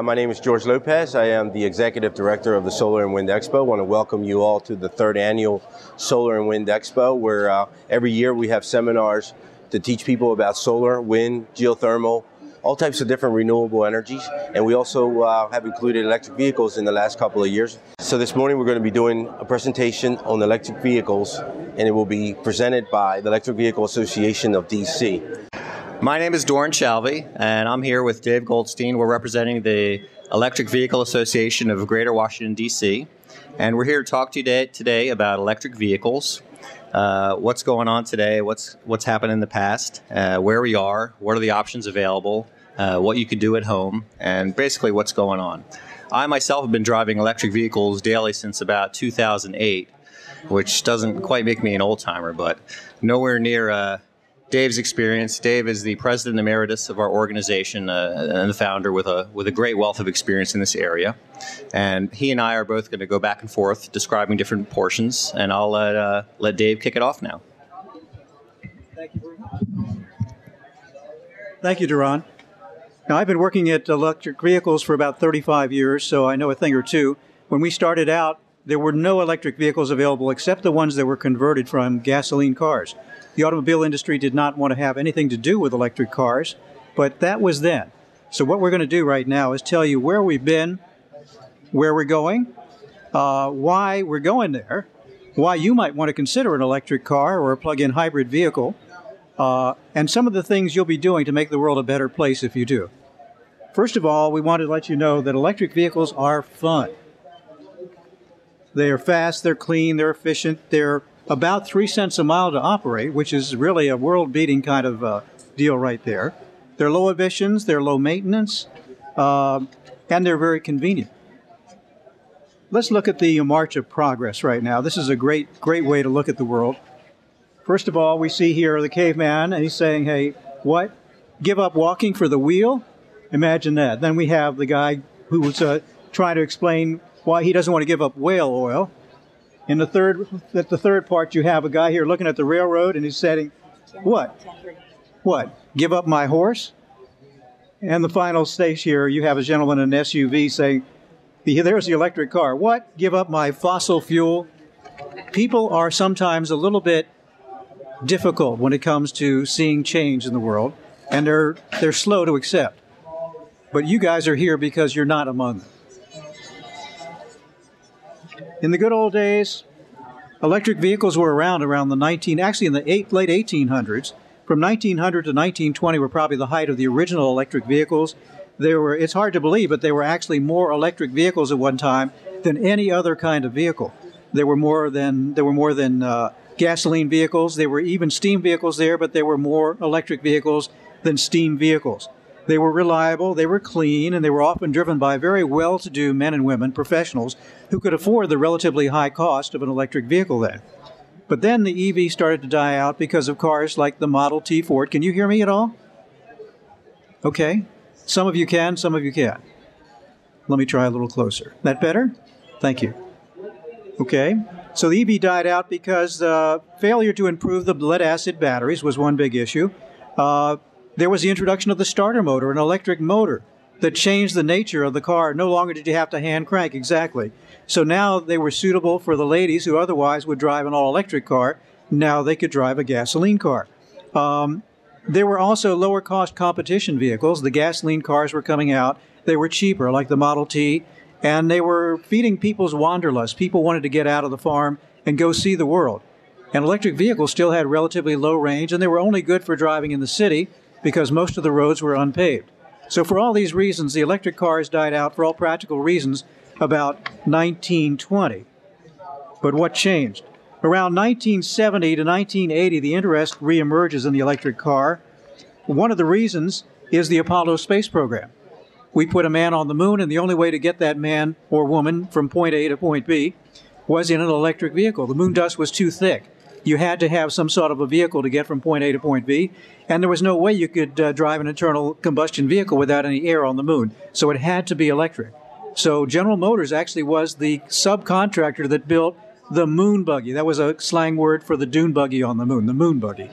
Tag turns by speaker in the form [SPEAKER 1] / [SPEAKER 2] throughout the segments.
[SPEAKER 1] My name is George Lopez. I am the Executive Director of the Solar and Wind Expo. I want to welcome you all to the 3rd Annual Solar and Wind Expo, where every year we have seminars to teach people about solar, wind, geothermal, all types of different renewable energies. And we also have included electric vehicles in the last couple of years. So this morning we're going to be doing a presentation on electric vehicles, and it will be presented by the Electric Vehicle Association of DC.
[SPEAKER 2] My name is Doron Shalvi, and I'm here with Dave Goldstein. We're representing the Electric Vehicle Association of Greater Washington, D.C., and we're here to talk to you today about electric vehicles, what's going on today, what's happened in the past, where we are, what are the options available, what you could do at home, and basically what's going on. I myself have been driving electric vehicles daily since about 2008, which doesn't quite make me an old-timer, but nowhere near Dave's experience. Dave is the president emeritus of our organization and the founder with a great wealth of experience in this area. And he and I are both going to go back and forth describing different portions, and I'll let Dave kick it off now.
[SPEAKER 3] Thank you very much. Thank you, Doron. Now, I've been working at electric vehicles for about 35 years, so I know a thing or two. When we started out, there were no electric vehicles available except the ones that were converted from gasoline cars. The automobile industry did not want to have anything to do with electric cars, but that was then. So what we're going to do right now is tell you where we've been, where we're going, why we're going there, why you might want to consider an electric car or a plug-in hybrid vehicle, and some of the things you'll be doing to make the world a better place if you do. First of all, we want to let you know that electric vehicles are fun. They are fast, they're clean, they're efficient, they're about 3 cents a mile to operate, which is really a world-beating kind of deal right there. They're low emissions, they're low maintenance, and they're very convenient. Let's look at the march of progress right now. This is a great way to look at the world. First of all, we see here the caveman, and he's saying, hey, what? Give up walking for the wheel? Imagine that. Then we have the guy who was trying to explain why he doesn't want to give up whale oil. In the third part, you have a guy here looking at the railroad, and he's saying, what? What? Give up my horse? And the final stage here, you have a gentleman in an SUV saying, there's the electric car. What? Give up my fossil fuel? People are sometimes a little bit difficult when it comes to seeing change in the world, and they're slow to accept. But you guys are here because you're not among them. In the good old days, electric vehicles were around in the late 1800s. From 1900 to 1920 were probably the height of the original electric vehicles. It's hard to believe, but there were actually more electric vehicles at one time than any other kind of vehicle. There were more than gasoline vehicles. There were even steam vehicles there, but there were more electric vehicles than steam vehicles. They were reliable, they were clean, and they were often driven by very well-to-do men and women, professionals, who could afford the relatively high cost of an electric vehicle then. But then the EV started to die out because of cars like the Model T Ford. Can you hear me at all? Okay. Some of you can, some of you can't. Let me try a little closer. That better? Thank you. Okay. So the EV died out because failure to improve the lead-acid batteries was one big issue. There was the introduction of the starter motor, an electric motor, that changed the nature of the car. No longer did you have to hand crank, exactly. So now they were suitable for the ladies who otherwise would drive an all-electric car. Now they could drive a gasoline car. There were also lower-cost competition vehicles. The gasoline cars were coming out. They were cheaper, like the Model T, and they were feeding people's wanderlust. People wanted to get out of the farm and go see the world. And electric vehicles still had relatively low range, and they were only good for driving in the city, because most of the roads were unpaved. So for all these reasons, the electric cars died out for all practical reasons about 1920. But what changed? Around 1970 to 1980, the interest reemerges in the electric car. One of the reasons is the Apollo space program. We put a man on the moon, and the only way to get that man or woman from point A to point B was in an electric vehicle. The moon dust was too thick. You had to have some sort of a vehicle to get from point A to point B, and there was no way you could drive an internal combustion vehicle without any air on the moon, so it had to be electric. So General Motors actually was the subcontractor that built the moon buggy. That was a slang word for the dune buggy on the moon, the moon buggy.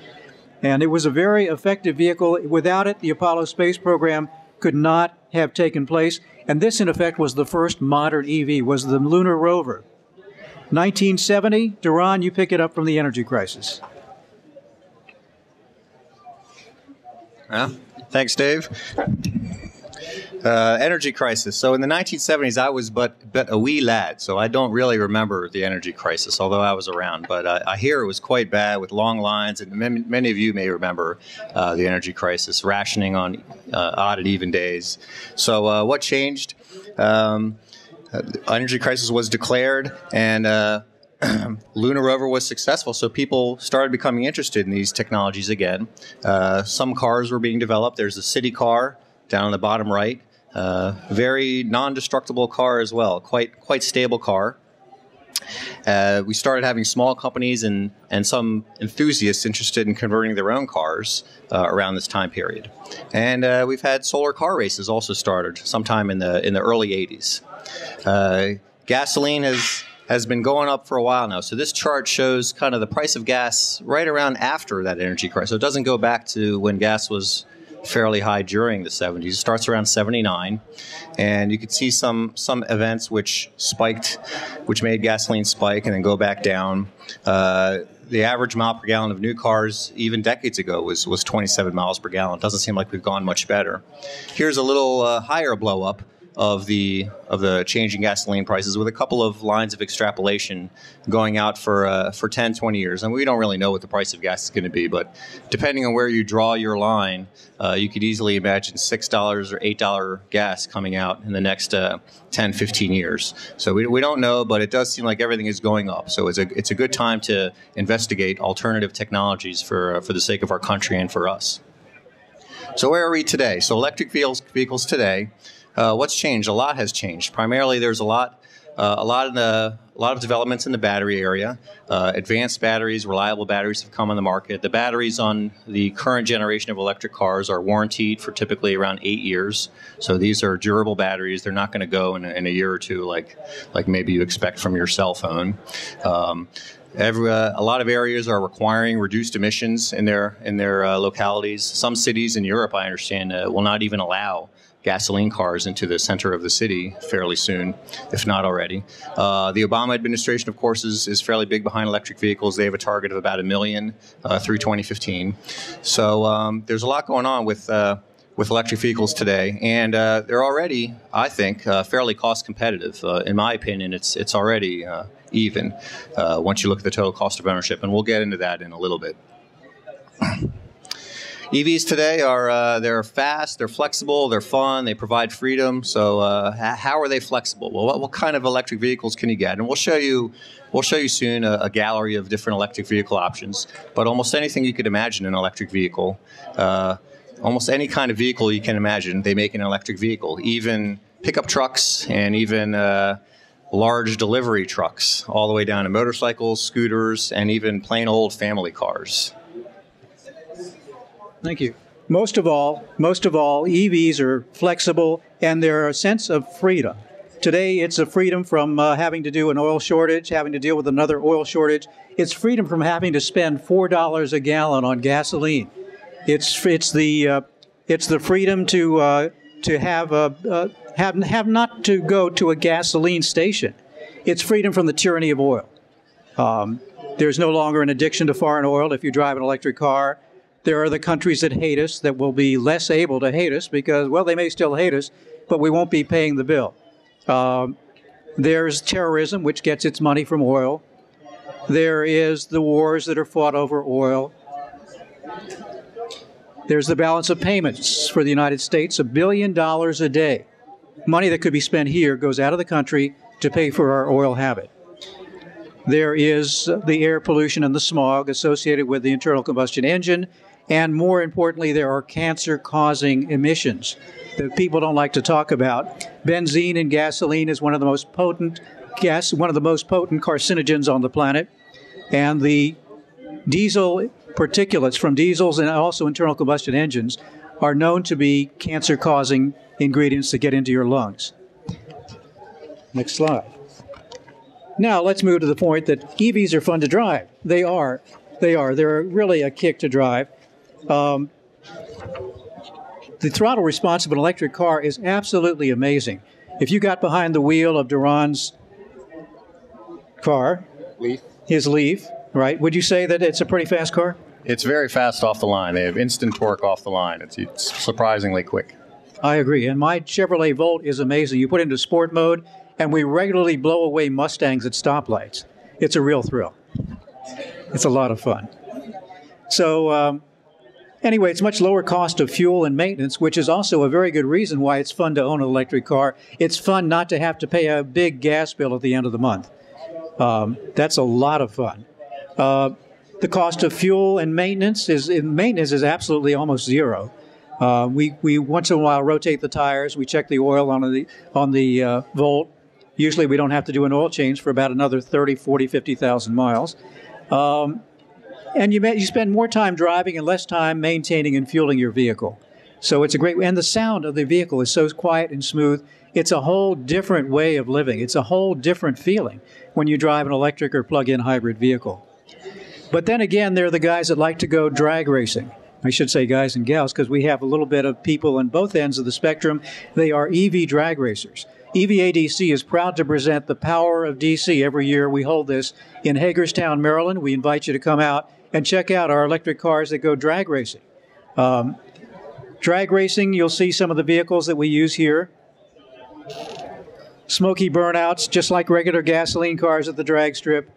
[SPEAKER 3] And it was a very effective vehicle. Without it, the Apollo space program could not have taken place. And this, in effect, was the first modern EV, was the lunar rover. 1970, Doron, you pick it up from the energy crisis.
[SPEAKER 2] Yeah. Thanks, Dave. Energy crisis. So in the 1970s, I was but a wee lad, so I don't really remember the energy crisis, although I was around. But I hear it was quite bad with long lines, and many of you may remember the energy crisis, rationing on odd and even days. So what changed? Energy crisis was declared, and lunar rover was successful, so people started becoming interested in these technologies again. Some cars were being developed. There's a city car down on the bottom right. Very non-destructible car as well, quite stable car. We started having small companies and some enthusiasts interested in converting their own cars around this time period. And we've had solar car races also started sometime in the early 80s. Gasoline has been going up for a while now. So this chart shows kind of the price of gas right around after that energy crisis. So it doesn't go back to when gas was fairly high during the 70s. It starts around 79, and you could see some events which spiked, which made gasoline spike and then go back down. The average mile per gallon of new cars, even decades ago, was 27 miles per gallon. It doesn't seem like we've gone much better. Here's a little higher blow up of the changing gasoline prices with a couple of lines of extrapolation going out for 10, 20 years. And we don't really know what the price of gas is going to be, but depending on where you draw your line, you could easily imagine $6 or $8 gas coming out in the next 10, 15 years. So we don't know, but it does seem like everything is going up. So it's a good time to investigate alternative technologies for the sake of our country and for us. So where are we today? So electric vehicles today. What's changed? A lot has changed. Primarily, there's a lot of developments in the battery area. Advanced batteries, reliable batteries have come on the market. The batteries on the current generation of electric cars are warranted for typically around 8 years. So these are durable batteries. They're not going to go in a year or two like maybe you expect from your cell phone. A lot of areas are requiring reduced emissions in their localities. Some cities in Europe, I understand, will not even allow gasoline cars into the center of the city fairly soon, if not already. The Obama administration, of course, is fairly big behind electric vehicles. They have a target of about 1 million through 2015. So there's a lot going on with electric vehicles today, and they're already, I think, fairly cost competitive. In my opinion, it's already even once you look at the total cost of ownership, and we'll get into that in a little bit. EVs today they're fast, they're flexible, they're fun, they provide freedom. So how are they flexible? Well, what kind of electric vehicles can you get? And we'll show you soon a gallery of different electric vehicle options. But almost anything you could imagine an electric vehicle, almost any kind of vehicle you can imagine, they make an electric vehicle. Even pickup trucks and even large delivery trucks, all the way down to motorcycles, scooters, and even plain old family cars.
[SPEAKER 3] Thank you. Most of all, EVs are flexible, and they're a sense of freedom. Today, it's a freedom from having to do an oil shortage, having to deal with another oil shortage. It's freedom from having to spend $4 a gallon on gasoline. It's the freedom to have not to go to a gasoline station. It's freedom from the tyranny of oil. There's no longer an addiction to foreign oil if you drive an electric car. There are the countries that hate us that will be less able to hate us because, well, they may still hate us, but we won't be paying the bill. There's terrorism, which gets its money from oil. There is the wars that are fought over oil. There's the balance of payments for the United States, $1 billion a day. Money that could be spent here goes out of the country to pay for our oil habit. There is the air pollution and the smog associated with the internal combustion engine. And more importantly, there are cancer-causing emissions that people don't like to talk about. Benzene and gasoline is one of the most potent carcinogens on the planet. And the diesel particulates from diesels and also internal combustion engines are known to be cancer-causing ingredients that get into your lungs. Next slide. Now let's move to the point that EVs are fun to drive. They are. They're really a kick to drive. The The throttle response of an electric car is absolutely amazing. If you got behind the wheel of Doron's car, his Leaf, right, would you say that it's a pretty fast car?
[SPEAKER 2] It's very fast off the line. They have instant torque off the line. It's surprisingly quick.
[SPEAKER 3] I agree. And my Chevrolet Volt is amazing. You put it into sport mode, and we regularly blow away Mustangs at stoplights. It's a real thrill. It's a lot of fun. So anyway, it's much lower cost of fuel and maintenance, which is also a very good reason why it's fun to own an electric car. It's fun not to have to pay a big gas bill at the end of the month. That's a lot of fun. The cost of fuel and maintenance is absolutely almost zero. We once in a while rotate the tires. We check the oil on the Volt. Usually we don't have to do an oil change for about another 30, 40, 50,000 miles. And you spend more time driving and less time maintaining and fueling your vehicle. So it's a great, and the sound of the vehicle is so quiet and smooth. It's a whole different way of living. It's a whole different feeling when you drive an electric or plug-in hybrid vehicle. But then again, there are the guys that like to go drag racing. I should say guys and gals, because we have a little bit of people on both ends of the spectrum. They are EV drag racers. EVADC is proud to present the Power of DC. Every year we hold this in Hagerstown, Maryland. We invite you to come out and check out our electric cars that go drag racing. Drag racing, you'll see some of the vehicles that we use here. Smoky burnouts, just like regular gasoline cars at the drag strip.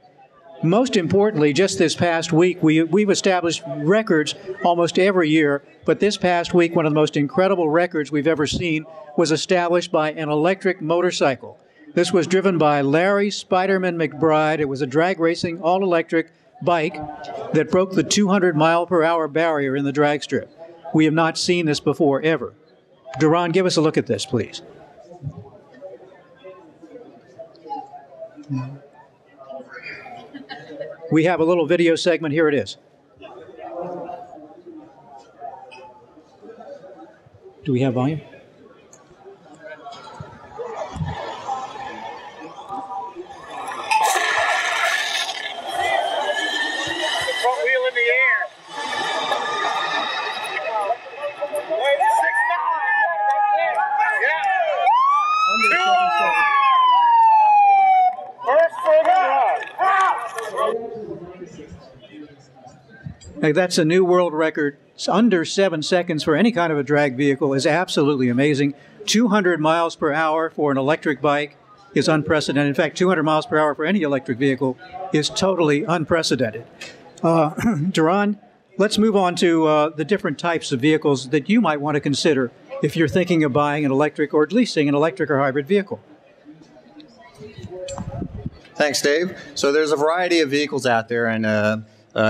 [SPEAKER 3] Most importantly, just this past week, we've established records almost every year, but this past week, one of the most incredible records we've ever seen was established by an electric motorcycle. This was driven by Larry Spiderman McBride. It was a drag racing, all-electric bike that broke the 200-mile-per-hour barrier in the drag strip. We have not seen this before, ever. Doron, give us a look at this, please. We have a little video segment. Here it is. Do we have volume?
[SPEAKER 4] Front wheel in the air. 6'9". Yeah. First for the run.
[SPEAKER 3] Now, that's a new world record. It's under 7 seconds for any kind of a drag vehicle is absolutely amazing. 200 miles per hour for an electric bike is unprecedented. In fact, 200 miles per hour for any electric vehicle is totally unprecedented. Doron, let's move on to the different types of vehicles that you might want to consider if you're thinking of buying an electric or leasing an electric or hybrid vehicle.
[SPEAKER 2] Thanks, Dave. So there's a variety of vehicles out there, and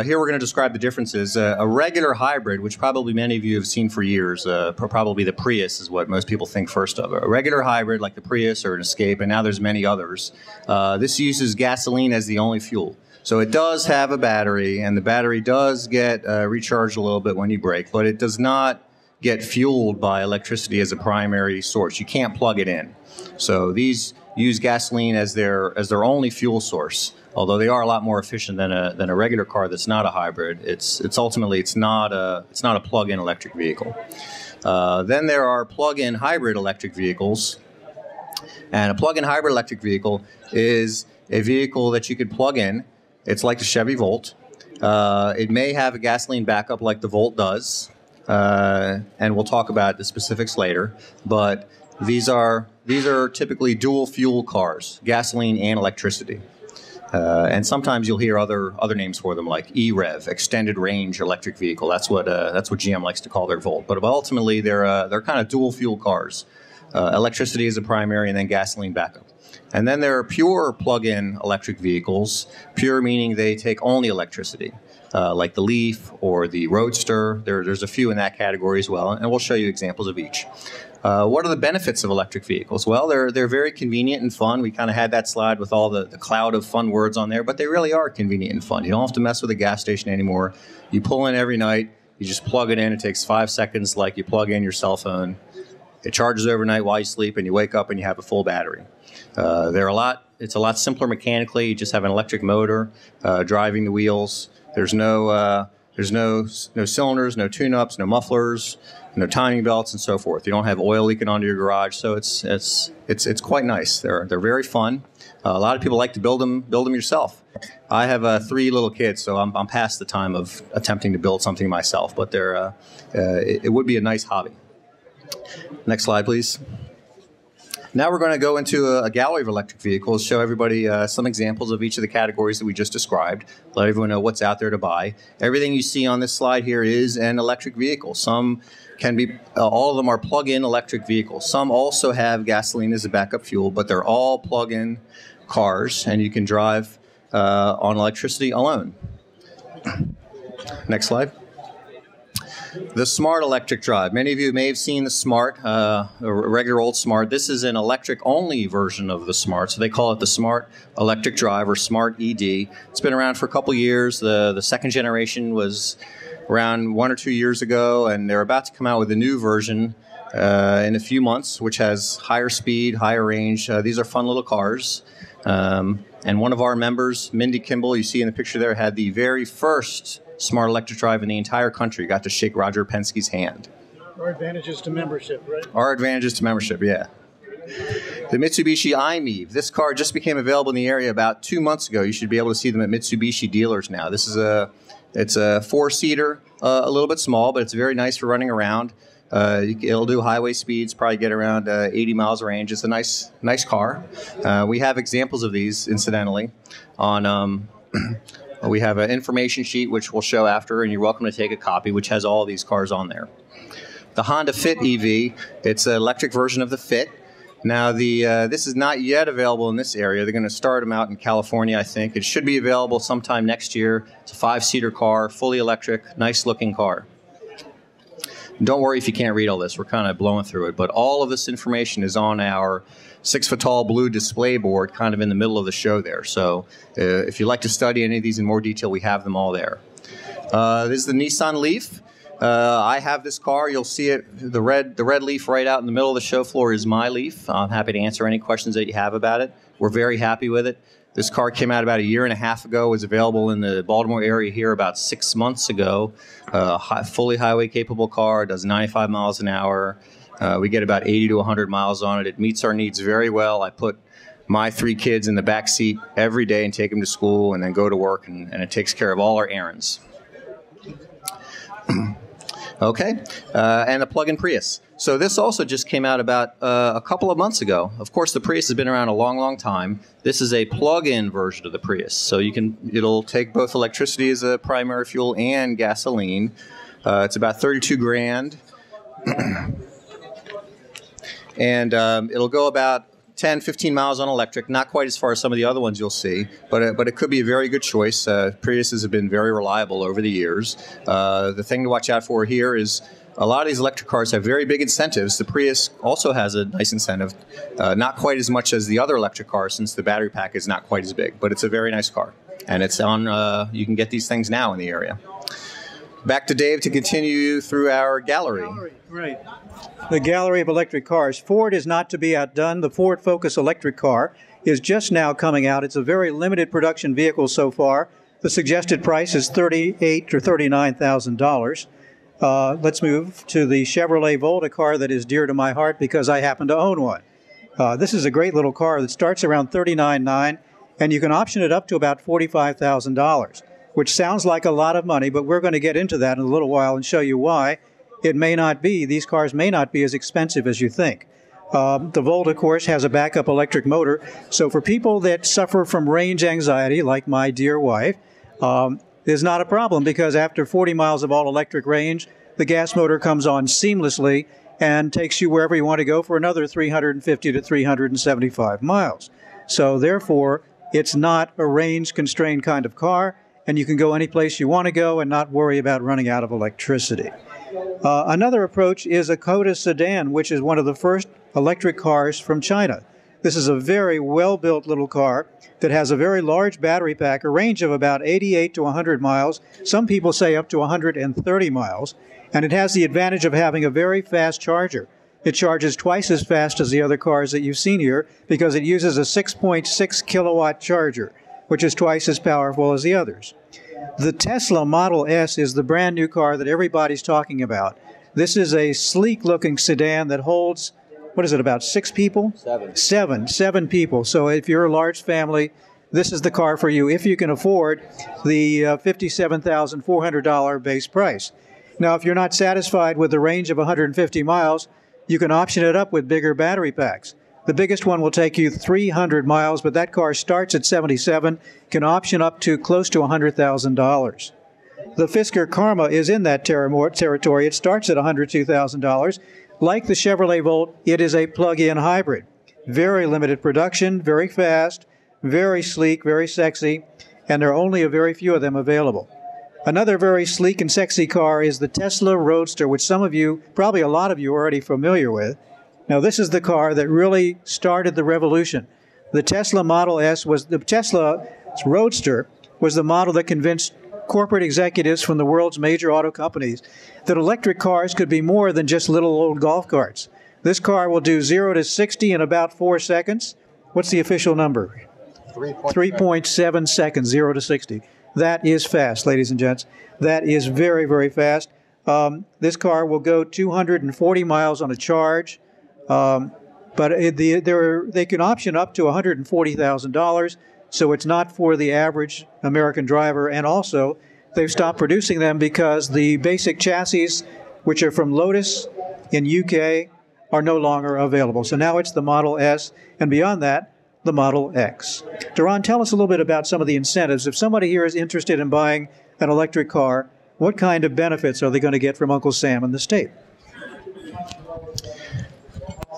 [SPEAKER 2] here we're going to describe the differences. A regular hybrid, which probably many of you have seen for years, probably the Prius is what most people think first of. A regular hybrid like the Prius or an Escape, and now there's many others. This uses gasoline as the only fuel. So it does have a battery, and the battery does get recharged a little bit when you brake, but it does not get fueled by electricity as a primary source. You can't plug it in. So these use gasoline as their only fuel source. Although they are a lot more efficient than a regular car that's not a hybrid, it's ultimately not a plug-in electric vehicle. Then there are plug-in hybrid electric vehicles, and a plug-in hybrid electric vehicle is a vehicle that you could plug in. It's like the Chevy Volt. It may have a gasoline backup like the Volt does, and we'll talk about the specifics later. But these are typically dual fuel cars, gasoline and electricity. And sometimes you'll hear other names for them, like EREV, extended range electric vehicle. That's what GM likes to call their Volt. But ultimately, they're kind of dual fuel cars. Electricity is a primary, and then gasoline backup. And then there are pure plug-in electric vehicles. Pure meaning they take only electricity, like the Leaf or the Roadster. There's a few in that category as well, and we'll show you examples of each. What are the benefits of electric vehicles? Well, they're very convenient and fun. We kind of had that slide with all the cloud of fun words on there, but they really are convenient and fun. You don't have to mess with a gas station anymore. You pull in every night. You just plug it in. It takes 5 seconds like you plug in your cell phone. It charges overnight while you sleep, and you wake up and you have a full battery. It's a lot simpler mechanically. You just have an electric motor driving the wheels. There's no There's no cylinders, no tune-ups, no mufflers, no timing belts, and so forth. You don't have oil leaking onto your garage, so it's quite nice. They're very fun. A lot of people like to build them yourself. I have 3 little kids, so I'm past the time of attempting to build something myself. But it would be a nice hobby. Next slide, please. Now we're going to go into a gallery of electric vehicles, show everybody some examples of each of the categories that we just described, let everyone know what's out there to buy. Everything you see on this slide here is an electric vehicle. Some can be, all of them are plug-in electric vehicles. Some also have gasoline as a backup fuel, but they're all plug-in cars, and you can drive on electricity alone. Next slide. The Smart electric drive. Many of you may have seen the Smart, a regular old Smart. This is an electric-only version of the Smart, so they call it the Smart electric drive or Smart ED. It's been around for a couple years. The second generation was around 1 or 2 years ago, and they're about to come out with a new version in a few months, which has higher speed, higher range. These are fun little cars. And one of our members, Mindy Kimball, you see in the picture there, had the very first Smart electric drive in the entire country. Got to shake Roger Penske's hand.
[SPEAKER 3] Our advantages to membership, right?
[SPEAKER 2] Our advantages to membership, yeah. The Mitsubishi i-MiEV. This car just became available in the area about 2 months ago. You should be able to see them at Mitsubishi dealers now. This is it's a 4-seater, a little bit small, but it's very nice for running around. It'll do highway speeds, probably get around 80 miles range. It's a nice car. We have examples of these, incidentally, on. We have an information sheet which we'll show after, and you're welcome to take a copy, which has all of these cars on there. The Honda Fit EV, it's an electric version of the Fit. Now, this is not yet available in this area. They're going to start them out in California, I think. It should be available sometime next year. It's a 5-seater car, fully electric, nice-looking car. Don't worry if you can't read all this. We're kind of blowing through it. But all of this information is on our 6-foot-tall blue display board kind of in the middle of the show there. So if you'd like to study any of these in more detail, we have them all there. This is the Nissan Leaf. I have this car. You'll see it, the red Leaf right out in the middle of the show floor is my Leaf. I'm happy to answer any questions that you have about it. We're very happy with it. This car came out about 1.5 years ago, was available in the Baltimore area here about 6 months ago. Fully highway-capable car, does 95 miles an hour. We get about 80 to 100 miles on it. It meets our needs very well. I put my 3 kids in the back seat every day and take them to school and then go to work, and it takes care of all our errands. Okay, and a plug-in Prius. So this also just came out about a couple of months ago. Of course, the Prius has been around a long, long time. This is a plug-in version of the Prius. So it'll take both electricity as a primary fuel and gasoline. It's about 32 grand. And it'll go about 10, 15 miles on electric, not quite as far as some of the other ones you'll see, but it could be a very good choice. Priuses have been very reliable over the years. The thing to watch out for here is a lot of these electric cars have very big incentives. The Prius also has a nice incentive, not quite as much as the other electric cars since the battery pack is not quite as big, but it's a very nice car. And it's on, you can get these things now in the area. Back to Dave to continue through our gallery.
[SPEAKER 3] Right. The gallery of electric cars. Ford is not to be outdone. The Ford Focus electric car is just now coming out. It's a very limited production vehicle so far. The suggested price is $38,000 or $39,000. Let's move to the Chevrolet Volt, car that is dear to my heart because I happen to own one. This is a great little car that starts around $39,900, and you can option it up to about $45,000, which sounds like a lot of money, but we're going to get into that in a little while and show you why. It may not be. These cars may not be as expensive as you think. The Volt, of course, has a backup electric motor. So for people that suffer from range anxiety, like my dear wife, is not a problem because after 40 miles of all-electric range, the gas motor comes on seamlessly and takes you wherever you want to go for another 350 to 375 miles. So therefore, it's not a range-constrained kind of car, and you can go any place you want to go and not worry about running out of electricity. Another approach is a Co2 Sedan, which is one of the first electric cars from China. This is a very well-built little car that has a very large battery pack, a range of about 88 to 100 miles. Some people say up to 130 miles. And it has the advantage of having a very fast charger. It charges twice as fast as the other cars that you've seen here because it uses a 6.6 kilowatt charger. which is twice as powerful as the others. The Tesla Model S is the brand new car that everybody's talking about. This is a sleek-looking sedan that holds, what is it, about 6 people? Seven people. So if you're a large family, this is the car for you if you can afford the $57,400 base price. Now, if you're not satisfied with the range of 150 miles, you can option it up with bigger battery packs. The biggest one will take you 300 miles, but that car starts at 77, can option up to close to $100,000. The Fisker Karma is in that territory. It starts at $102,000. Like the Chevrolet Volt, it is a plug-in hybrid. Very limited production, very fast, very sleek, very sexy, and there are only a very few of them available. Another very sleek and sexy car is the Tesla Roadster, which some of you, probably a lot of you, are already familiar with. Now, this is the car that really started the revolution. The Tesla Model S the Tesla Roadster was the model that convinced corporate executives from the world's major auto companies that electric cars could be more than just little old golf carts. This car will do 0 to 60 in about 4 seconds. What's the official number? 3.7 seconds, 0 to 60. That is fast, ladies and gents. That is very, very fast. This car will go 240 miles on a charge. But they can option up to $140,000, so it's not for the average American driver. And also, they've stopped producing them because the basic chassis, which are from Lotus in UK, are no longer available. So now it's the Model S, and beyond that, the Model X. Doron, tell us a little bit about some of the incentives. If somebody here is interested in buying an electric car, what kind of benefits are they going to get from Uncle Sam in the state?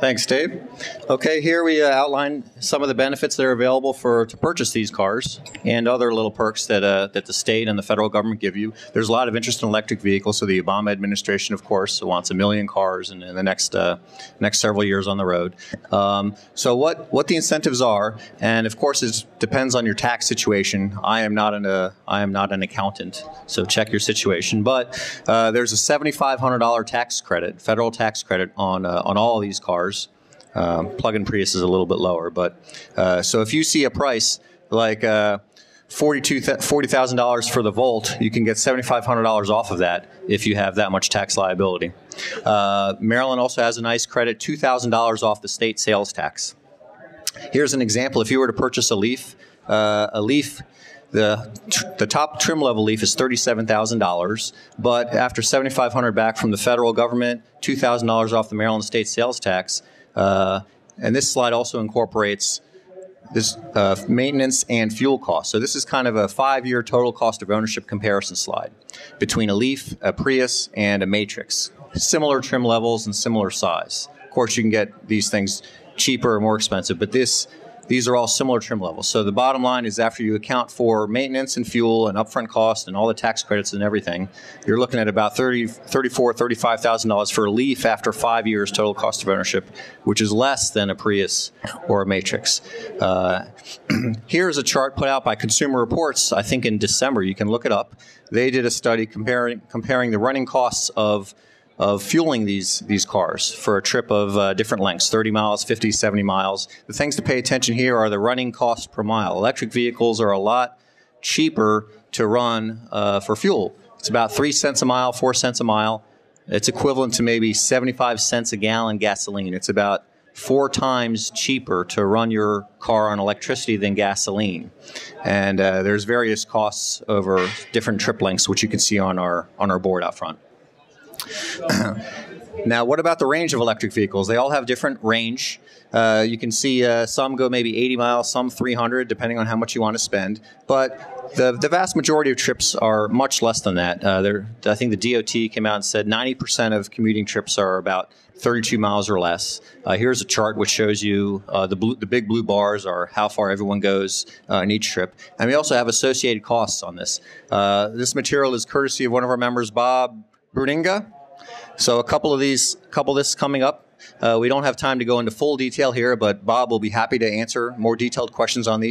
[SPEAKER 2] Thanks, Dave. Okay, here we outline some of the benefits that are available to purchase these cars and other little perks that the state and the federal government give you. There's a lot of interest in electric vehicles, so the Obama administration, of course, wants 1 million cars in the next several years on the road. So what the incentives are, and of course it depends on your tax situation. I am not an accountant, so check your situation. But there's a $7,500 tax credit, federal tax credit on all of these cars. Plug-in Prius is a little bit lower, but so if you see a price like $40,000 for the Volt, you can get $7,500 off of that if you have that much tax liability. Maryland also has a nice credit, $2,000 off the state sales tax. Here's an example. If you were to purchase a Leaf, the top trim level Leaf is $37,000, but after $7,500 back from the federal government, $2,000 off the Maryland state sales tax, and this slide also incorporates this maintenance and fuel costs. So this is kind of a 5-year total cost of ownership comparison slide between a Leaf, a Prius, and a Matrix. Similar trim levels and similar size. Of course, you can get these things cheaper or more expensive, but these are all similar trim levels. So the bottom line is after you account for maintenance and fuel and upfront cost and all the tax credits and everything, you're looking at about $34,000, $35,000 for a Leaf after 5 years total cost of ownership, which is less than a Prius or a Matrix. Here's a chart put out by Consumer Reports, I think in December. You can look it up. They did a study comparing the running costs of fueling these cars for a trip of different lengths, 30 miles, 50, 70 miles. The things to pay attention here are the running costs per mile. Electric vehicles are a lot cheaper to run for fuel. It's about 3 cents a mile, 4 cents a mile. It's equivalent to maybe 75 cents a gallon gasoline. It's about 4 times cheaper to run your car on electricity than gasoline. And there's various costs over different trip lengths, which you can see on our board out front. Now, what about the range of electric vehicles? They all have different range. You can see some go maybe 80 miles, some 300, depending on how much you want to spend. But the vast majority of trips are much less than that. I think the DOT came out and said 90% of commuting trips are about 32 miles or less. Here's a chart which shows you the big blue bars are how far everyone goes in each trip. And we also have associated costs on this. This material is courtesy of one of our members, Bob Bruninga. So a couple of this coming up. We don't have time to go into full detail here, but Bob will be happy to answer more detailed questions on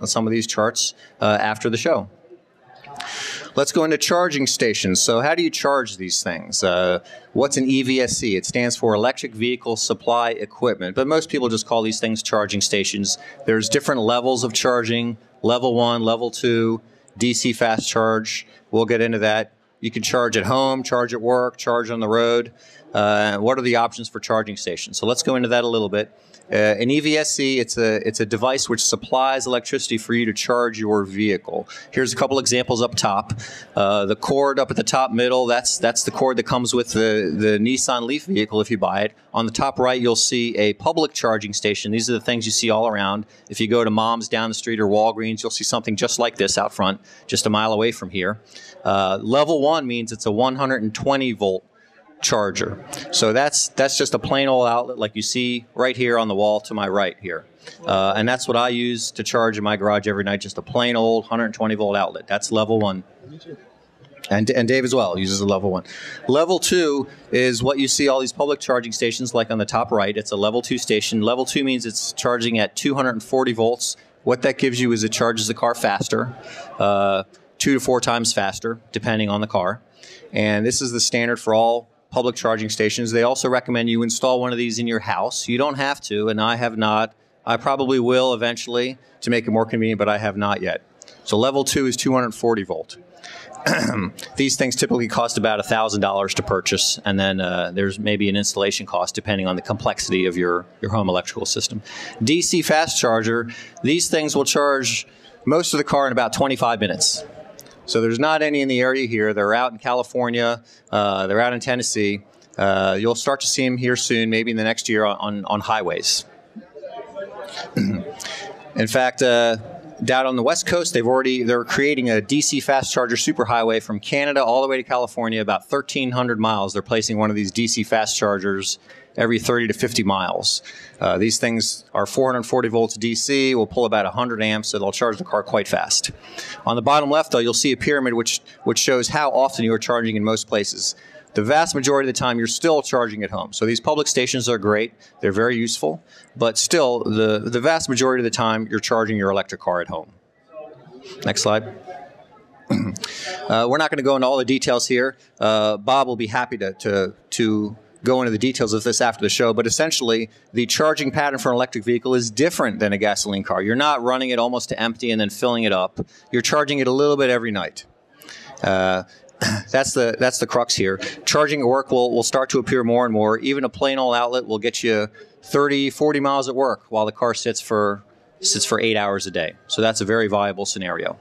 [SPEAKER 2] some of these charts after the show. Let's go into charging stations. So how do you charge these things? What's an EVSE? It stands for Electric Vehicle Supply Equipment, but most people just call these things charging stations. There's different levels of charging. level 1, level 2, DC fast charge. We'll get into that. You can charge at home, charge at work, charge on the road. What are the options for charging stations? So let's go into that a little bit. An EVSC, it's a device which supplies electricity for you to charge your vehicle. Here's a couple examples up top. The cord up at the top middle, that's the cord that comes with the Nissan Leaf vehicle if you buy it. On the top right, you'll see a public charging station. These are the things you see all around. If you go to Mom's down the street or Walgreens, you'll see something just like this out front, just a mile away from here. Level 1 means it's a 120 volt charger. So that's just a plain old outlet like you see right here on the wall to my right here. And that's what I use to charge in my garage every night, just a plain old 120 volt outlet. That's level 1. And Dave as well uses a level 1. Level 2 is what you see all these public charging stations like on the top right. It's a level 2 station. Level 2 means it's charging at 240 volts. What that gives you is it charges the car faster, 2 to 4 times faster, depending on the car. And this is the standard for all public charging stations. They also recommend you install one of these in your house. You don't have to, and I have not. I probably will eventually to make it more convenient, but I have not yet. So level 2 is 240 volt. These things typically cost about $1,000 to purchase, and then there's maybe an installation cost depending on the complexity of your home electrical system. DC fast charger, these things will charge most of the car in about 25 minutes. So there's not any in the area here. They're out in California. They're out in Tennessee. You'll start to see them here soon, maybe in the next year on highways. In fact, down on the West Coast, they're creating a DC fast charger superhighway from Canada all the way to California, about 1,300 miles. They're placing one of these DC fast chargers every 30 to 50 miles. These things are 440 volts DC, will pull about 100 amps, so they'll charge the car quite fast. On the bottom left, though, you'll see a pyramid which shows how often you are charging in most places. The vast majority of the time, you're still charging at home. So these public stations are great. They're very useful. But still, the vast majority of the time, you're charging your electric car at home. Next slide. We're not going to go into all the details here. Bob will be happy to go into the details of this after the show, but essentially the charging pattern for an electric vehicle is different than a gasoline car. You're not running it almost to empty and then filling it up. You're charging it a little bit every night. That's the crux here. Charging at work will start to appear more and more. Even a plain old outlet will get you 30, 40 miles at work while the car sits for 8 hours a day. So that's a very viable scenario.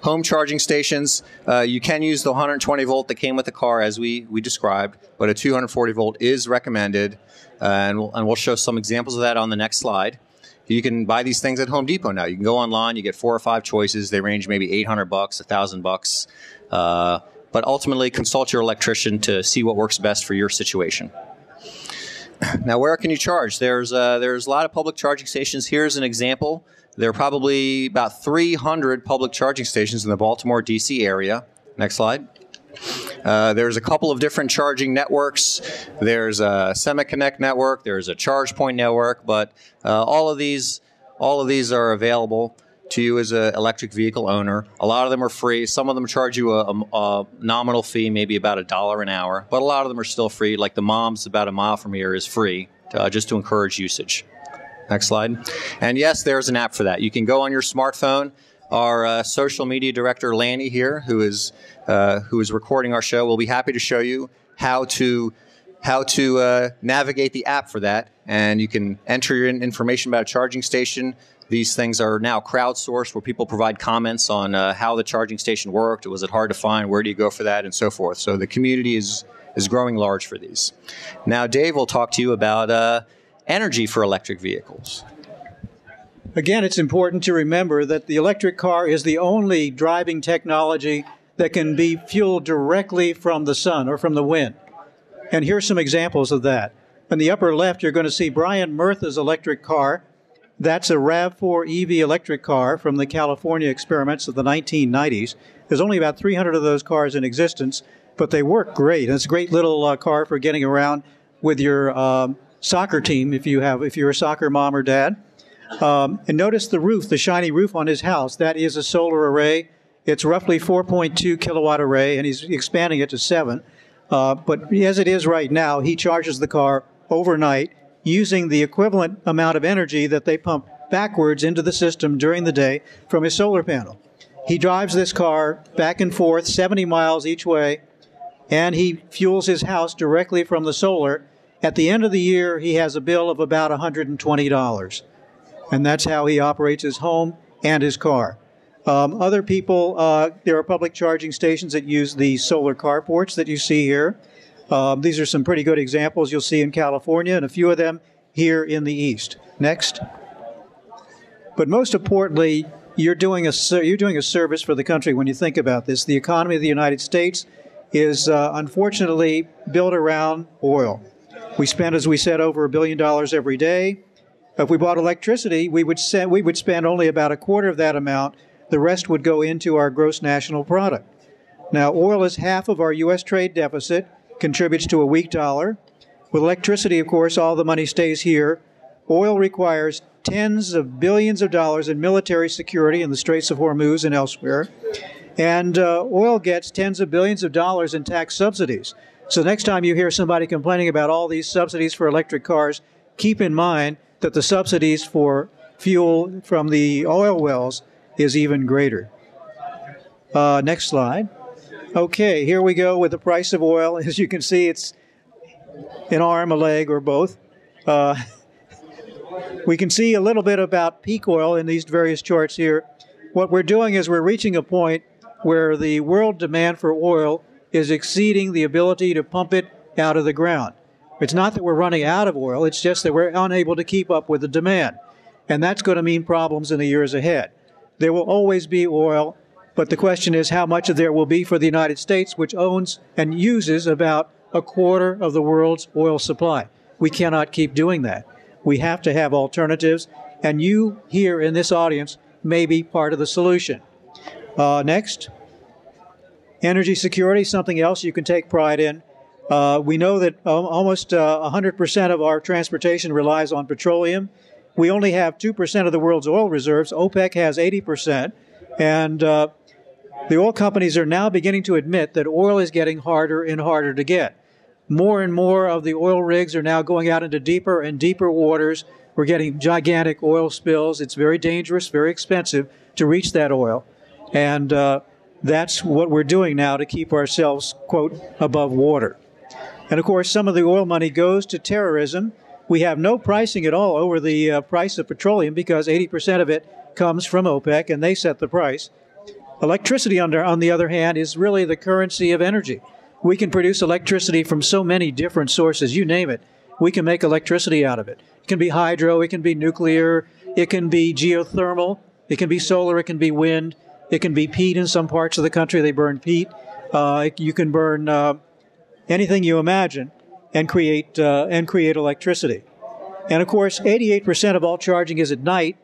[SPEAKER 2] Home charging stations, you can use the 120 volt that came with the car as we described, but a 240 volt is recommended, and we'll show some examples of that on the next slide. You can buy these things at Home Depot now. You can go online, you get 4 or 5 choices. They range maybe $800, $1,000, but ultimately consult your electrician to see what works best for your situation. Now, where can you charge? There's a lot of public charging stations. Here's an example. There are probably about 300 public charging stations in the Baltimore, D.C. area. Next slide. There's a couple of different charging networks. There's a SemiConnect network. There's a ChargePoint network. But all of these are available to you as an electric vehicle owner. A lot of them are free. Some of them charge you a nominal fee, maybe about $1 an hour. But a lot of them are still free. Like the Mom's about a mile from here is free, just to encourage usage. Next slide. And yes, there's an app for that. You can go on your smartphone. Our social media director, Lanny, here, who is recording our show, will be happy to show you how to navigate the app for that. And you can enter your information about a charging station. These things are now crowdsourced, where people provide comments on how the charging station worked. Was it hard to find? Where do you go for that? And so forth. So the community is growing large for these. Now, Dave will talk to you about energy for electric vehicles.
[SPEAKER 3] Again, it's important to remember that the electric car is the only driving technology that can be fueled directly from the sun or from the wind. And here's some examples of that. In the upper left, you're going to see Brian Murtha's electric car. That's a RAV4 EV electric car from the California experiments of the 1990s. There's only about 300 of those cars in existence, but they work great. And it's a great little car for getting around with your soccer team if you're a soccer mom or dad. And notice the roof, the shiny roof on his house. That is a solar array. It's roughly 4.2 kilowatt array, and he's expanding it to 7. But as it is right now, he charges the car overnight using the equivalent amount of energy that they pump backwards into the system during the day from his solar panel. He drives this car back and forth 70 miles each way, and he fuels his house directly from the solar. At the end of the year, he has a bill of about $120. And that's how he operates his home and his car. Other people, there are public charging stations that use the solar carports that you see here. These are some pretty good examples you'll see in California, and a few of them here in the East. Next. But most importantly, you're doing a service for the country when you think about this. The economy of the United States is unfortunately built around oil. We spend, as we said, over $1 billion every day. If we bought electricity, we would spend only about a quarter of that amount. The rest would go into our gross national product. Now, oil is half of our U.S. trade deficit, contributes to a weak dollar. With electricity, of course, all the money stays here. Oil requires tens of billions of dollars in military security in the Straits of Hormuz and elsewhere. And oil gets tens of billions of dollars in tax subsidies. So next time you hear somebody complaining about all these subsidies for electric cars, keep in mind that the subsidies for fuel from the oil wells is even greater. Next slide. Okay, here we go with the price of oil. As you can see, it's an arm, a leg, or both. We can see a little bit about peak oil in these various charts here. What we're doing is we're reaching a point where the world demand for oil is exceeding the ability to pump it out of the ground. It's not that we're running out of oil, it's just that we're unable to keep up with the demand. And that's going to mean problems in the years ahead. There will always be oil, but the question is how much of there will be for the United States, which owns and uses about a quarter of the world's oil supply. We cannot keep doing that. We have to have alternatives, and you here in this audience may be part of the solution. Next. Energy security, something else you can take pride in. We know that almost 100% of our transportation relies on petroleum. We only have 2% of the world's oil reserves. OPEC has 80%. And the oil companies are now beginning to admit that oil is getting harder and harder to get. More and more of the oil rigs are now going out into deeper and deeper waters. We're getting gigantic oil spills. It's very dangerous, very expensive to reach that oil. And that's what we're doing now to keep ourselves, quote, above water. And of course, some of the oil money goes to terrorism. We have no pricing at all over the price of petroleum because 80% of it comes from OPEC, and they set the price. Electricity, on the other hand, is really the currency of energy. We can produce electricity from so many different sources, you name it. We can make electricity out of it. It can be hydro, it can be nuclear, it can be geothermal, it can be solar, it can be wind, it can be peat in some parts of the country, they burn peat. You can burn anything you imagine and create electricity. And of course, 88% of all charging is at night,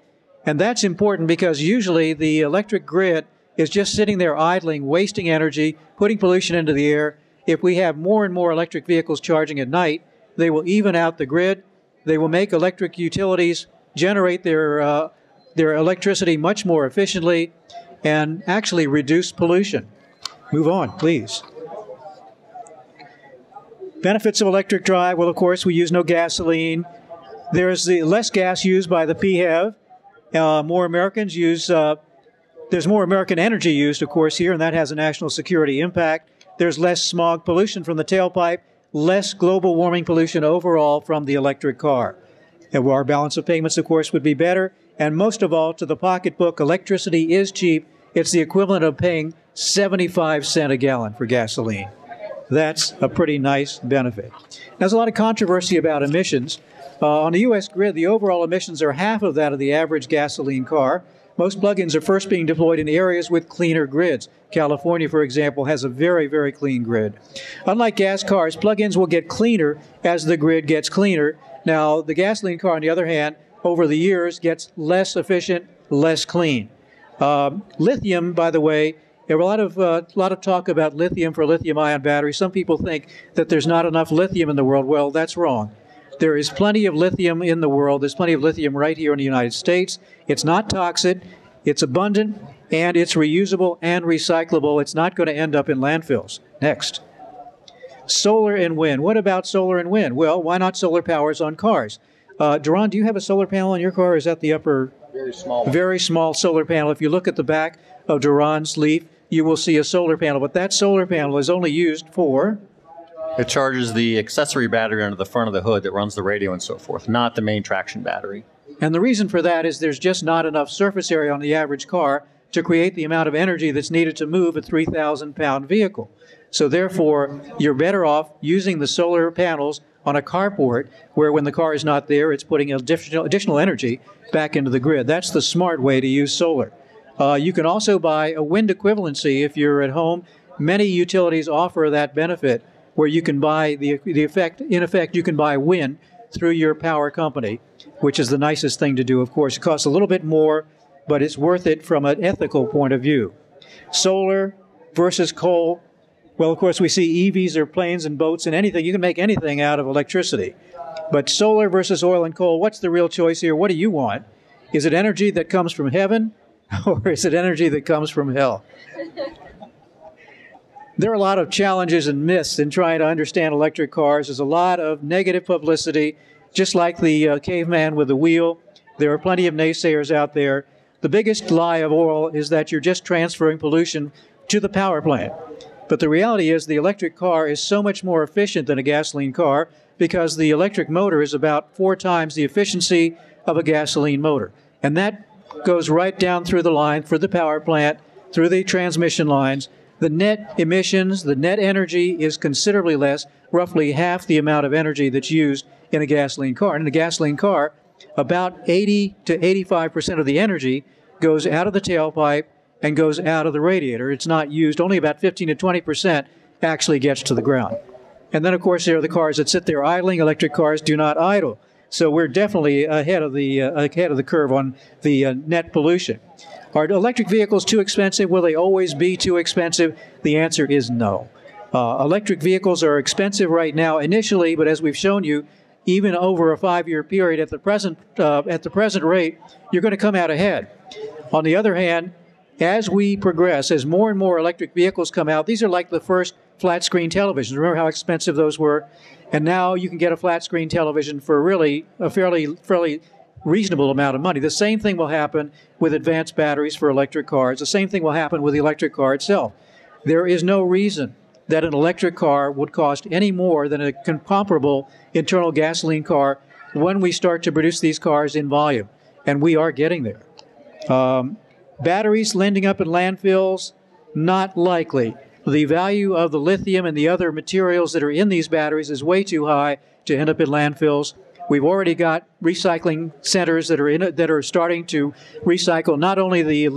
[SPEAKER 3] and that's important because usually the electric grid is just sitting there idling, wasting energy, putting pollution into the air. If we have more and more electric vehicles charging at night, they will even out the grid. They will make electric utilities generate their electricity much more efficiently and actually reduce pollution. Move on, please. Benefits of electric drive. Well, of course, we use no gasoline. There's the less gas used by the PHEV. More Americans use, there's more American energy used, of course, here, and that has a national security impact. There's less smog pollution from the tailpipe, less global warming pollution overall from the electric car. And our balance of payments, of course, would be better. And most of all, to the pocketbook, electricity is cheap. It's the equivalent of paying 75 cents a gallon for gasoline. That's a pretty nice benefit. There's a lot of controversy about emissions. On the U.S. grid, the overall emissions are half of that of the average gasoline car. Most plug-ins are first being deployed in areas with cleaner grids. California, for example, has a very, very clean grid. Unlike gas cars, plug-ins will get cleaner as the grid gets cleaner. Now, the gasoline car, on the other hand, over the years gets less efficient, less clean. Lithium, by the way, there were a lot of talk about lithium for lithium-ion batteries. Some people think that there's not enough lithium in the world. Well, that's wrong. There is plenty of lithium in the world. There's plenty of lithium right here in the United States. It's not toxic, it's abundant, and it's reusable and recyclable. It's not going to end up in landfills. Next. Solar and wind. What about solar and wind? Well, why not solar powers on cars? Doron, do you have a solar panel on your car? Or is that the upper?
[SPEAKER 2] Very small one.
[SPEAKER 3] Very small solar panel. If you look at the back of Doron's Leaf, you will see a solar panel. But that solar panel is only used for?
[SPEAKER 2] It charges the accessory battery under the front of the hood that runs the radio and so forth, not the main traction battery.
[SPEAKER 3] And the reason for that is there's just not enough surface area on the average car to create the amount of energy that's needed to move a 3,000-pound vehicle. So therefore, you're better off using the solar panels on a carport where when the car is not there, it's putting additional energy back into the grid. That's the smart way to use solar. You can also buy a wind equivalency if you're at home. Many utilities offer that benefit where you can buy in effect, you can buy wind through your power company, which is the nicest thing to do, of course. It costs a little bit more, but it's worth it from an ethical point of view. Solar versus coal. Well, of course, we see EVs or planes and boats and anything. You can make anything out of electricity. But solar versus oil and coal, what's the real choice here? What do you want? Is it energy that comes from heaven, or is it energy that comes from hell? There are a lot of challenges and myths in trying to understand electric cars. There's a lot of negative publicity, just like the caveman with the wheel. There are plenty of naysayers out there. The biggest lie of all is that you're just transferring pollution to the power plant. But the reality is the electric car is so much more efficient than a gasoline car because the electric motor is about 4 times the efficiency of a gasoline motor. And that goes right down through the line, through the power plant, through the transmission lines. The net emissions, the net energy is considerably less, roughly half the amount of energy that's used in a gasoline car. And in a gasoline car, about 80 to 85% of the energy goes out of the tailpipe and goes out of the radiator. It's not used. Only about 15 to 20% actually gets to the ground. And then, of course, there are the cars that sit there idling. Electric cars do not idle. So we're definitely ahead of the curve on the net pollution. Are electric vehicles too expensive? Will they always be too expensive? The answer is no. Electric vehicles are expensive right now initially, but as we've shown you, even over a 5-year period at the present rate, you're going to come out ahead. On the other hand, as we progress, as more and more electric vehicles come out, these are like the first flat-screen televisions. Remember how expensive those were? And now you can get a flat-screen television for really a fairly reasonable amount of money. The same thing will happen with advanced batteries for electric cars. The same thing will happen with the electric car itself. There is no reason that an electric car would cost any more than a comparable internal gasoline car when we start to produce these cars in volume. And we are getting there. Batteries ending up in landfills, not likely. The value of the lithium and the other materials that are in these batteries is way too high to end up in landfills. We've already got recycling centers that are starting to recycle not only the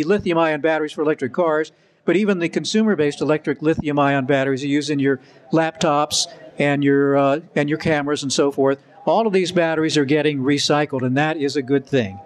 [SPEAKER 3] lithium-ion batteries for electric cars, but even the consumer-based electric lithium-ion batteries you use in your laptops and your cameras and so forth. All of these batteries are getting recycled, and that is a good thing.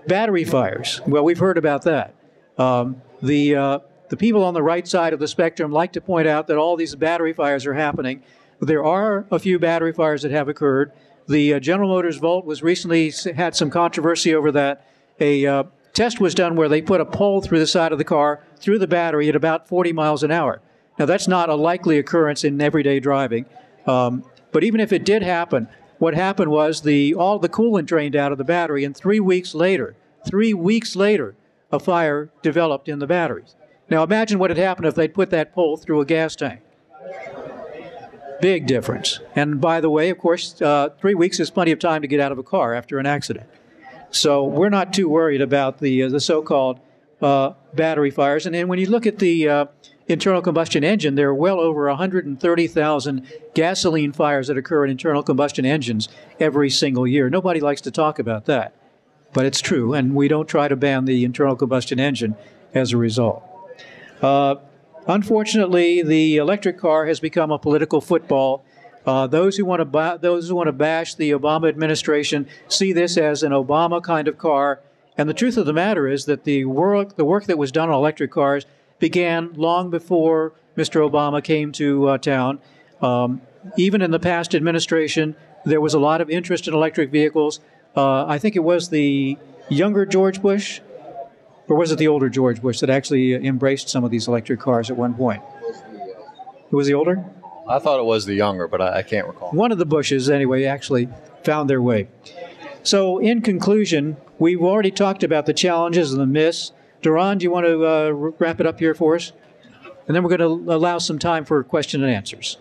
[SPEAKER 3] Battery fires. Well, we've heard about that. The people on the right side of the spectrum like to point out that all these battery fires are happening. There are a few battery fires that have occurred. The General Motors Volt was recently had some controversy over that. A test was done where they put a pole through the side of the car, through the battery at about 40 miles an hour. Now, that's not a likely occurrence in everyday driving. But even if it did happen, what happened was all the coolant drained out of the battery, and 3 weeks later, a fire developed in the batteries. Now, imagine what had happened if they'd put that pole through a gas tank. Big difference. And by the way, of course, 3 weeks is plenty of time to get out of a car after an accident. So we're not too worried about the so-called battery fires. And then when you look at the internal combustion engine, there are well over 130,000 gasoline fires that occur in internal combustion engines every single year. Nobody likes to talk about that, but it's true, and we don't try to ban the internal combustion engine as a result. Unfortunately, the electric car has become a political football. Those who want to bash the Obama administration see this as an Obama kind of car. And the truth of the matter is that the work that was done on electric cars began long before Mr. Obama came to town. Even in the past administration, there was a lot of interest in electric vehicles. I think it was the younger George Bush, or was it the older George Bush that actually embraced some of these electric cars at one point? It was the older?
[SPEAKER 2] I thought it was the younger, but I can't recall.
[SPEAKER 3] One of the Bushes, anyway, actually found their way. So in conclusion, we've already talked about the challenges and the myths. Doron, do you want to wrap it up here for us? And then we're going to allow some time for question and answers.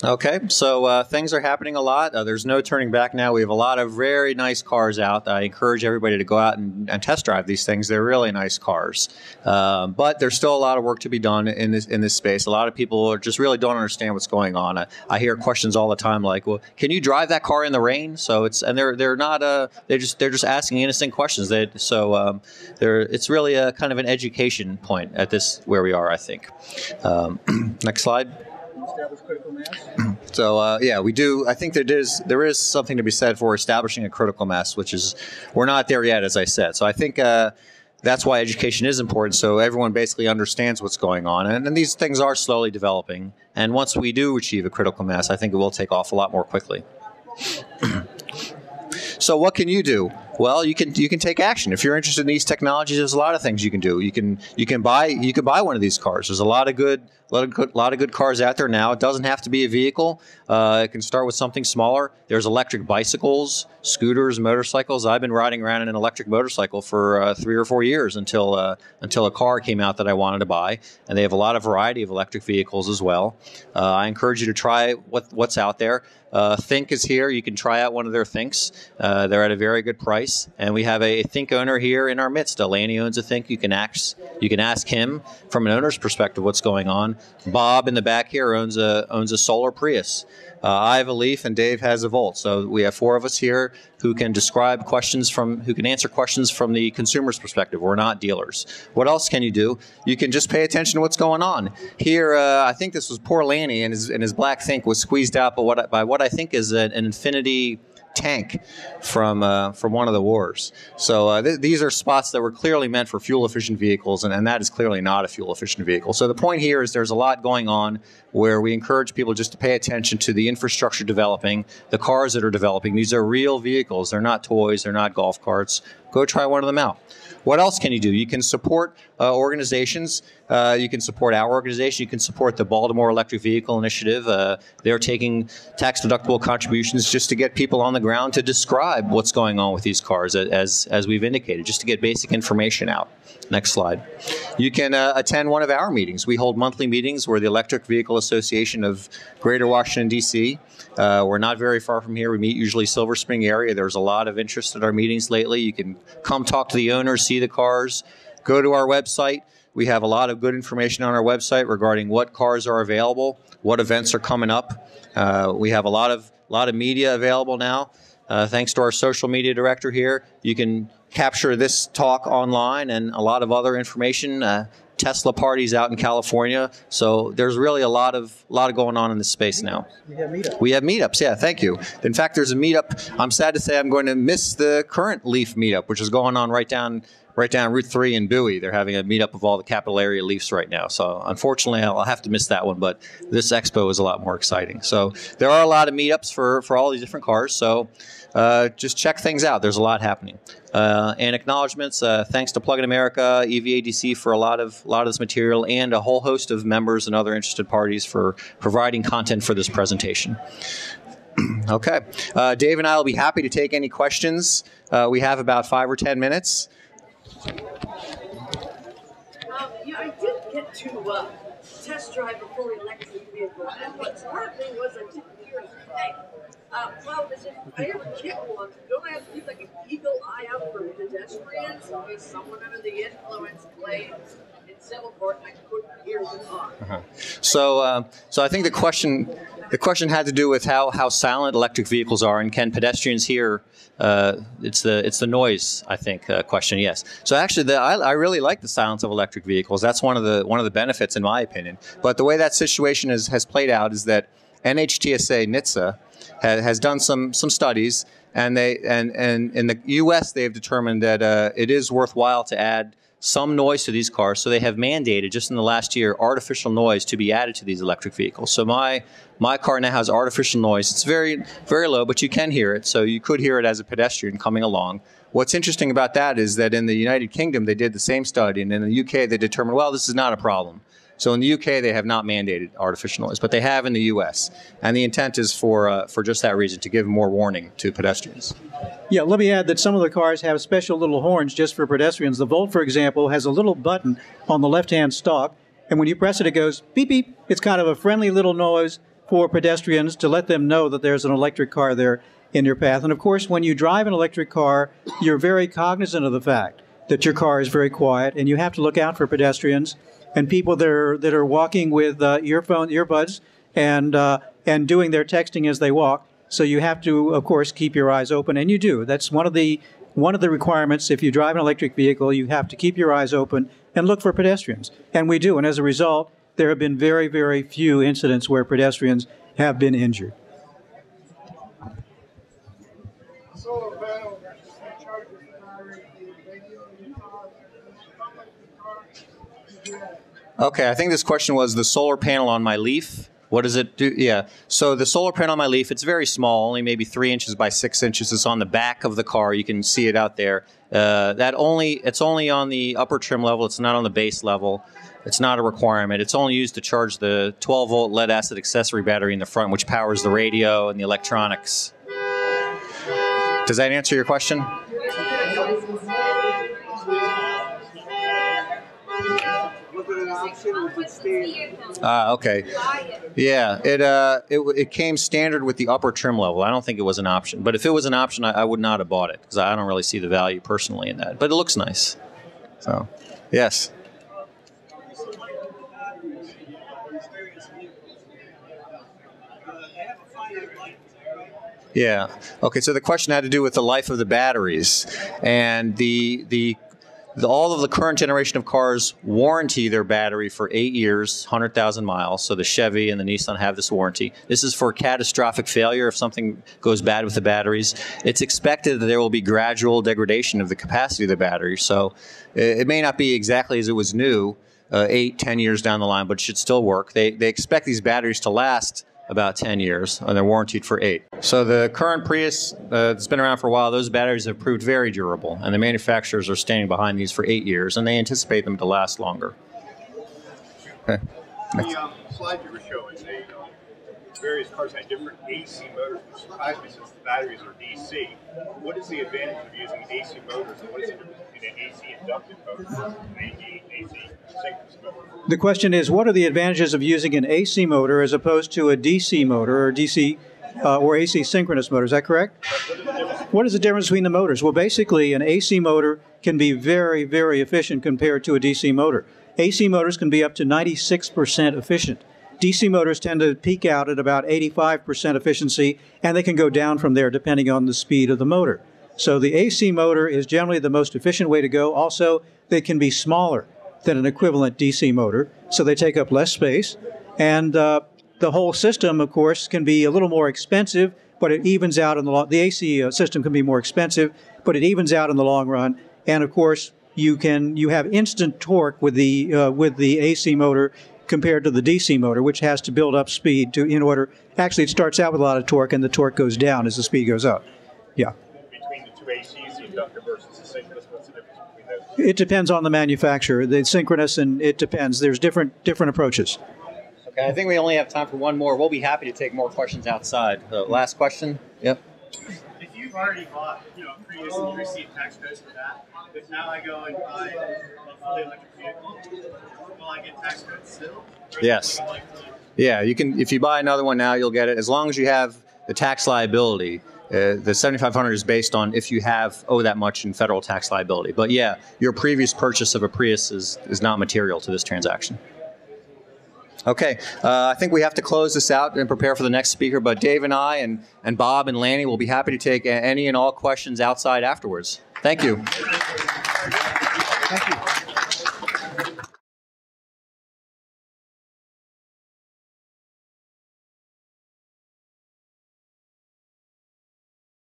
[SPEAKER 2] Okay, so things are happening a lot. There's no turning back now. We have a lot of very nice cars out. I encourage everybody to go out and test drive these things. They're really nice cars. But there's still a lot of work to be done in this space. A lot of people just really don't understand what's going on. I hear questions all the time like, "Well, can you drive that car in the rain?" So they're not they're just asking innocent questions. It's really a kind of an education point at this where we are, I think. Next slide.
[SPEAKER 3] Establish critical mass?
[SPEAKER 2] So yeah, we do. I think there is something to be said for establishing a critical mass, which is we're not there yet, as I said. So I think that's why education is important, so everyone basically understands what's going on. And these things are slowly developing. And once we do achieve a critical mass, I think it will take off a lot more quickly. So what can you do? Well, you can take action. If you're interested in these technologies, there's a lot of things you can do. You can buy one of these cars. There's a lot of good cars out there now. It doesn't have to be a vehicle. It can start with something smaller. There's electric bicycles, scooters, motorcycles. I've been riding around in an electric motorcycle for 3 or 4 years until a car came out that I wanted to buy. And they have a lot of variety of electric vehicles as well. I encourage you to try what's out there. Think is here. You can try out one of their Thinks. They're at a very good price. And we have a Think owner here in our midst. Lanny owns a Think. You can ask him from an owner's perspective what's going on. Bob in the back here owns a Solar Prius. I have a Leaf and Dave has a Volt. So we have 4 of us here who can answer questions from the consumer's perspective. We're not dealers. What else can you do? You can just pay attention to what's going on. Here, I think this was poor Lanny, and his black Think was squeezed out by what I think is an Infinity tank from one of the wars. So these are spots that were clearly meant for fuel-efficient vehicles, and that is clearly not a fuel-efficient vehicle. So the point here is there's a lot going on where we encourage people just to pay attention to the infrastructure developing, the cars that are developing. These are real vehicles. They're not toys. They're not golf carts. Go try one of them out. What else can you do? You can support organizations. You can support our organization. You can support the Baltimore Electric Vehicle Initiative. They're taking tax-deductible contributions just to get people on the ground to describe what's going on with these cars, as we've indicated, just to get basic information out. Next slide. You can attend one of our meetings. We hold monthly meetings. We're the Electric Vehicle Association of Greater Washington, D.C. We're not very far from here. We meet usually Silver Spring area. There's a lot of interest at our meetings lately. You can come talk to the owners, see the cars, go to our website. We have a lot of good information on our website regarding what cars are available, what events are coming up. We have a lot of media available now. Thanks to our social media director here, you can capture this talk online and a lot of other information. Tesla parties out in California. So there's really a lot of going on in this space now. We have meetups. Yeah, thank you. In fact, there's a meetup. I'm sad to say I'm going to miss the current Leaf meetup, which is going on right down Route 3 in Bowie. They're having a meetup of all the capital area Leafs right now. So unfortunately, I'll have to miss that one, but this expo is a lot more exciting. So there are a lot of meetups for all these different cars. So just check things out. There's a lot happening. And acknowledgments, thanks to Plug-in America, EVADC for a lot of this material, and a whole host of members and other interested parties for providing content for this presentation. Okay. Dave and I will be happy to take any questions. We have about 5 or 10 minutes.
[SPEAKER 5] Yeah, I did get to test drive a fully electric vehicle, and what struck me was I didn't hear anything. Well, as if I ever get one, don't I have to keep like an eagle eye out for pedestrians in case someone under the influence claims in civil court I couldn't hear the car?
[SPEAKER 2] So I think the question had to do with how silent electric vehicles are, and can pedestrians hear? It's the noise, I think, question. Yes. So actually, I really like the silence of electric vehicles. That's one of the benefits, in my opinion. But the way that situation has played out is that NHTSA NHTSA has done some studies, and in the U.S. they've determined that it is worthwhile to add some noise to these cars. So they have mandated, just in the last year, artificial noise to be added to these electric vehicles. So my car now has artificial noise. It's very, very low, but you can hear it. So you could hear it as a pedestrian coming along. What's interesting about that is that in the United Kingdom, they did the same study, and in the UK, they determined, well, this is not a problem. So in the UK, they have not mandated artificial noise, but they have in the US. And the intent is for just that reason, to give more warning to pedestrians.
[SPEAKER 3] Yeah, let me add that some of the cars have special little horns just for pedestrians. The Volt, for example, has a little button on the left-hand stalk, and when you press it, it goes beep, beep. It's kind of a friendly little noise for pedestrians to let them know that there's an electric car there in your path. And of course, when you drive an electric car, you're very cognizant of the fact that your car is very quiet, and you have to look out for pedestrians and people that are walking with earbuds and doing their texting as they walk. So you have to, of course, keep your eyes open, and you do. That's one of the requirements. If you drive an electric vehicle, you have to keep your eyes open and look for pedestrians, and we do. And as a result, there have been very, very few incidents where pedestrians have been injured.
[SPEAKER 6] Solar panel charges the battery, the car, how much the car?
[SPEAKER 2] Okay, I think this question was the solar panel on my Leaf. What does it do? Yeah, so the solar panel on my Leaf, it's very small, only maybe 3 inches by 6 inches. It's on the back of the car. You can see it out there. It's only on the upper trim level. It's not on the base level. It's not a requirement. It's only used to charge the 12-volt lead-acid accessory battery in the front, which powers the radio and the electronics. Does that answer your question? Okay. Yeah, it came standard with the upper trim level. I don't think it was an option. But if it was an option, I would not have bought it because I don't really see the value personally in that. But it looks nice. So, yes. Yeah. Okay, so the question had to do with the life of the batteries. And all of the current generation of cars warranty their battery for 8 years, 100,000 miles. So the Chevy and the Nissan have this warranty. This is for catastrophic failure if something goes bad with the batteries. It's expected that there will be gradual degradation of the capacity of the battery. So it may not be exactly as it was new 8, 10 years down the line, but it should still work. They expect these batteries to last about 10 years, and they're warranted for 8. So the current Prius that's been around for a while, those batteries have proved very durable, and the manufacturers are standing behind these for 8 years, and they anticipate them to last longer. Okay.
[SPEAKER 7] The slide you were showing, various cars had different AC motors, which surprised me since the batteries are DC. What is the advantage of using AC motors, and what is the difference between an AC inductive motor versus an AC synchronous motor?
[SPEAKER 3] The question is, what are the advantages of using an AC motor as opposed to a DC motor or DC or AC synchronous motor? Is that correct? What is the difference between the motors? Well, basically, an AC motor can be very, very efficient compared to a DC motor. AC motors can be up to 96% efficient. DC motors tend to peak out at about 85% efficiency, and they can go down from there depending on the speed of the motor. So the AC motor is generally the most efficient way to go. Also, they can be smaller than an equivalent DC motor, so they take up less space. And the whole system, of course, can be a little more expensive, but it evens out in the long. The AC system can be more expensive, but it evens out in the long run. And of course, you have instant torque with the AC motor compared to the DC motor, which has to build up speed in order. Actually, it starts out with a lot of torque, and the torque goes down as the speed goes up. Yeah.
[SPEAKER 7] Between the two ACs, the inductive versus the synchronous, what's the difference between those?
[SPEAKER 3] It depends on the manufacturer. The synchronous, and it depends. There's different approaches.
[SPEAKER 2] Okay, I think we only have time for one more. We'll be happy to take more questions outside. Last question. Yep.
[SPEAKER 8] If you've already bought, a Prius and you receive tax credits for that, if now I go and buy a fully electric vehicle, will I get tax credits still?
[SPEAKER 2] Yes. Yeah, you can. If you buy another one now, you'll get it as long as you have the tax liability. The $7,500 is based on if you owe that much in federal tax liability. But yeah, your previous purchase of a Prius is not material to this transaction. Okay, I think we have to close this out and prepare for the next speaker. But Dave and I and Bob and Lanny will be happy to take any and all questions outside afterwards. Thank you.
[SPEAKER 3] Thank you.